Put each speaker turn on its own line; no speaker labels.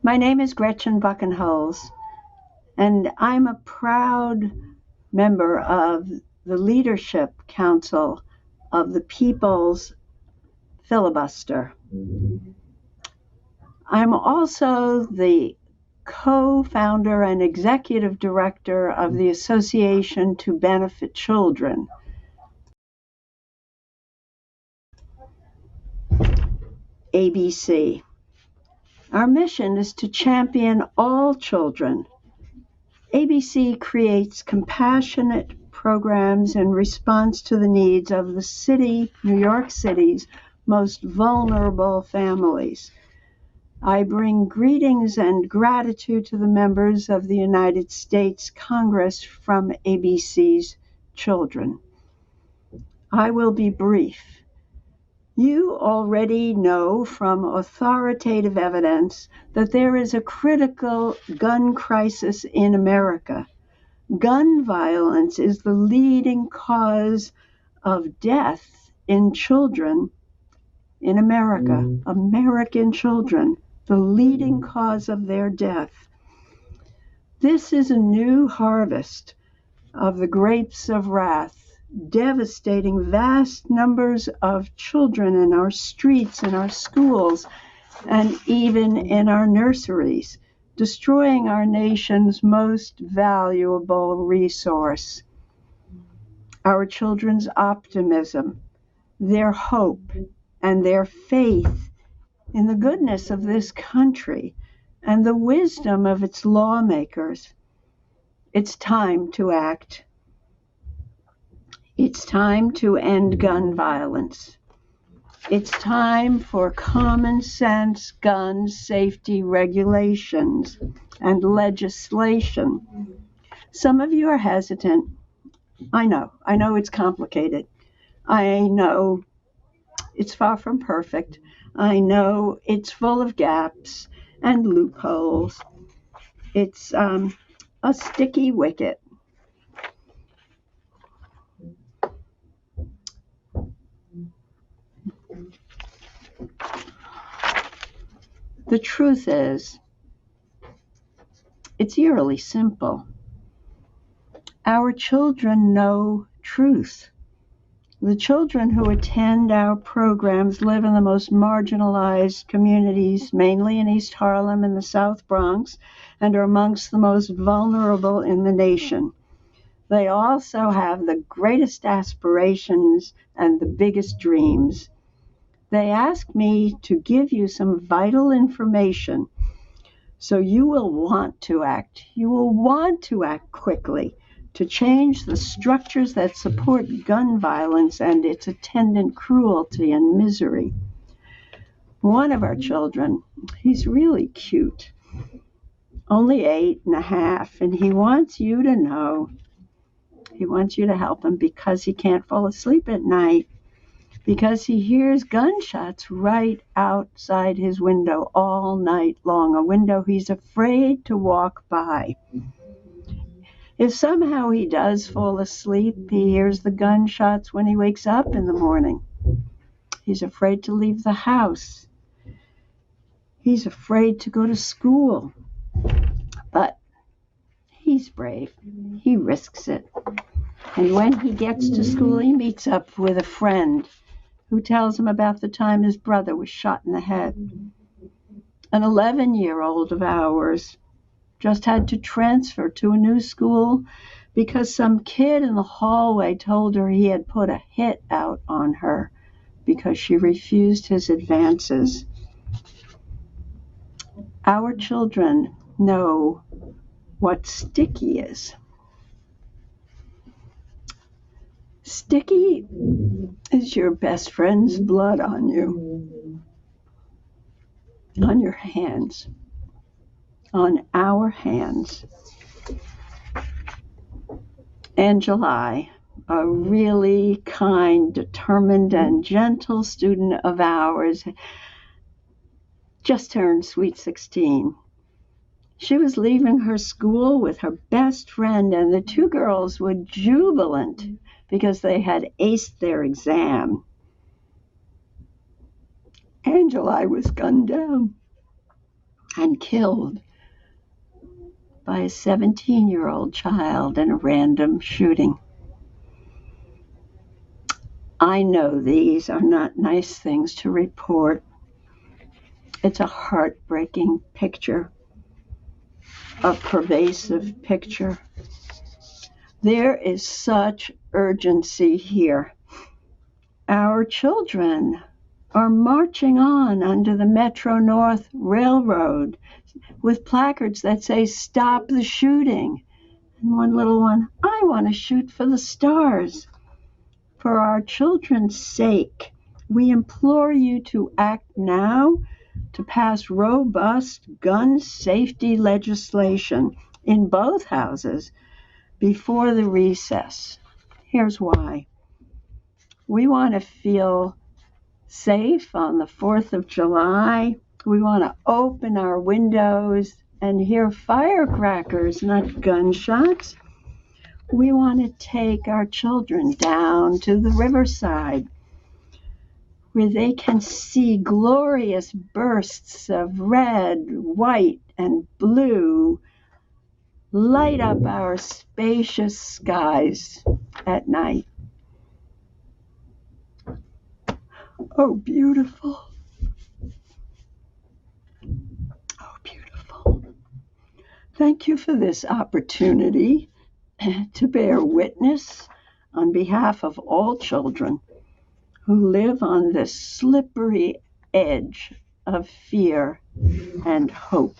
My name is Gretchen Buchenholz, and I'm a proud member of the Leadership Council of the People's Filibuster. I'm also the co-founder and executive director of the Association to Benefit Children. ABC. Our mission is to champion all children. ABC creates compassionate programs in response to the needs of the city, New York City's most vulnerable families. I bring greetings and gratitude to the members of the United States Congress from ABC's children. I will be brief. You already know from authoritative evidence that there is a critical gun crisis in America. Gun violence is the leading cause of death in children in America. American children, the leading cause of their death. This is a new harvest of the grapes of wrath, devastating vast numbers of children in our streets, in our schools, and even in our nurseries, destroying our nation's most valuable resource. Our children's optimism, their hope, and their faith in the goodness of this country and the wisdom of its lawmakers. It's time to act. It's time to end gun violence. It's time for common sense gun safety regulations and legislation. Some of you are hesitant. I know it's complicated. I know it's far from perfect. I know it's full of gaps and loopholes. It's a sticky wicket. The truth is, it's eerily simple. Our children know truth. The children who attend our programs live in the most marginalized communities, mainly in East Harlem and the South Bronx, and are amongst the most vulnerable in the nation. They also have the greatest aspirations and the biggest dreams. They ask me to give you some vital information so you will want to act. You will want to act quickly to change the structures that support gun violence and its attendant cruelty and misery. One of our children, he's really cute, only 8.5, and he wants you to know, he wants you to help him because he can't fall asleep at night, because he hears gunshots right outside his window all night long, a window he's afraid to walk by. If somehow he does fall asleep, he hears the gunshots when he wakes up in the morning. He's afraid to leave the house. He's afraid to go to school. But he's brave. He risks it. And when he gets to school, he meets up with a friend who tells him about the time his brother was shot in the head. An 11-year-old of ours just had to transfer to a new school because some kid in the hallway told her he had put a hit out on her because she refused his advances. Our children know what sticky is. Sticky is your best friend's blood on you, on your hands, on our hands. And July, a really kind, determined, and gentle student of ours, just turned sweet 16. She was leaving her school with her best friend, and the two girls were jubilant because they had aced their exam. And July was gunned down. and killed by a 17-year-old child in a random shooting. I know these are not nice things to report. It's a heartbreaking picture, a pervasive picture. There is such urgency here. Our children are marching on under the Metro-North Railroad with placards that say, "Stop the shooting." And one little one, "I want to shoot for the stars." For our children's sake, we implore you to act now to pass robust gun safety legislation in both houses before the recess. Here's why. We want to feel safe on the 4th of July. We want to open our windows and hear firecrackers, not gunshots. We want to take our children down to the riverside where they can see glorious bursts of red, white, and blue light up our spacious skies at night. Oh, beautiful. Oh, beautiful. Thank you for this opportunity to bear witness on behalf of all children who live on this slippery edge of fear and hope.